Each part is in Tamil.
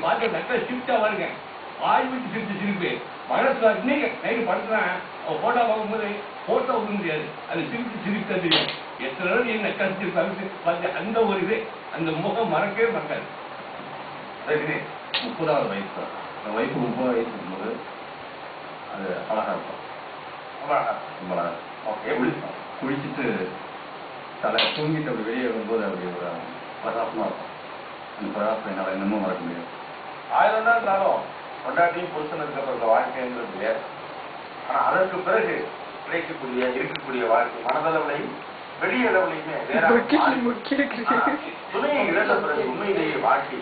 பார்த்து நக்கல் சிரிச்சா பாருங்க, வாய் விட்டு சிரிச்சு சிரிப்பு. மனசுல இன்னைக்கு நைட்டு படுத்துறேன், அவன் போட்டோ பார்க்கும்போது போட்டோ விட முடியாது, அது சிரிச்சு சிரிப்பு தான் தெரியும். எத்தனை நாள் என்ன கருத்து பார்த்து அந்த ஒரு இது, அந்த முகம் மறக்கவே மறக்காது. 30வது வயசு, அந்த வயசு 30 வயசு இருக்கும்போது அது அழகா இருக்கும். ரொம்ப அழகா எப்படி குளிச்சுட்டு தலை தூங்கிட்டு அப்படி வெளியே வரும்போது அப்படி ஒரு பிரகாசமா இருக்கும். அந்த பிரகாசம் என்னால் இன்னமும் மறக்க முடியும். 1000 தான் இருந்தாலும் கொண்டாட்டியும் புருஷன் இருக்கிற வாழ்க்கைங்கிறது. ஆனா அதற்கு பிறகு இருக்கக்கூடிய வாழ்க்கை மனதளவுலையும் வெளியளவுலையுமே துணையை இழந்த பிறகு உண்மையிலேயே வாழ்க்கை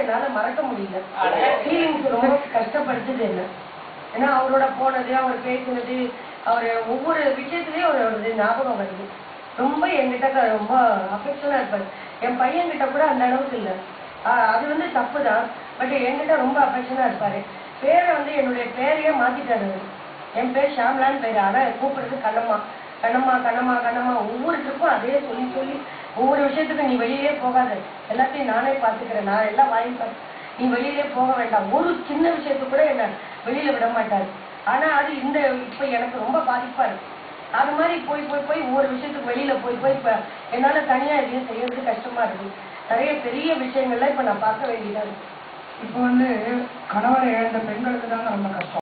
என்னால மறக்க முடியல. ஃபீலிங்ஸ் ரொம்ப கஷ்டப்படுத்துது என்ன. ஏன்னா அவரோட போனது, அவர் பேசினது, அவர் ஒவ்வொரு விஷயத்துலயும் அவரோட ஞாபகம் வருது. ரொம்ப என்கிட்ட ரொம்ப அஃபெக்ஷனா இருப்பாரு. என் பையன்கிட்ட கூட அந்த அளவுக்கு இல்லை. அது வந்து தப்பு தான். பட் என்கிட்ட ரொம்ப அஃபெக்ஷனா இருப்பாரு. பேரை வந்து என்னுடைய பேரையே மாத்திட்டாரு. என் பேர் ஷாம்லான்னு பேரு. ஆனா கூப்பிடுறது கண்ணம்மா கண்ணம்மா கண்ணம்மா கண்ணம்மா. ஒவ்வொரு ட்ரிப்பும் அதே சொல்லி சொல்லி ஒவ்வொரு விஷயத்துக்கும் நீ வெளியிலே போகாத, எல்லாத்தையும் நானே பார்த்துக்கிறேன், நான் எல்லாம் வாங்கி பார்த்து, நீ வெளியிலே போக வேண்டாம். ஒரு சின்ன விஷயத்துக்கு கூட என்ன வெளியில விட மாட்டாரு. ஆனா அது இப்ப எனக்கு ரொம்ப பாதிப்பா இருக்கு. அது மாதிரி போய் போய் போய் ஒவ்வொரு விஷயத்துக்கு வெளியில போய் போய் இப்ப என்னால தனியா எதையும் செய்யறது கஷ்டமா இருக்கு. நிறைய பெரிய விஷயங்கள்லாம் இப்ப நான் பார்க்க வேண்டியதா இருக்கு. இப்போ வந்து கணவரை இழந்த பெண்களுக்கு தாங்க ரொம்ப கஷ்டம்.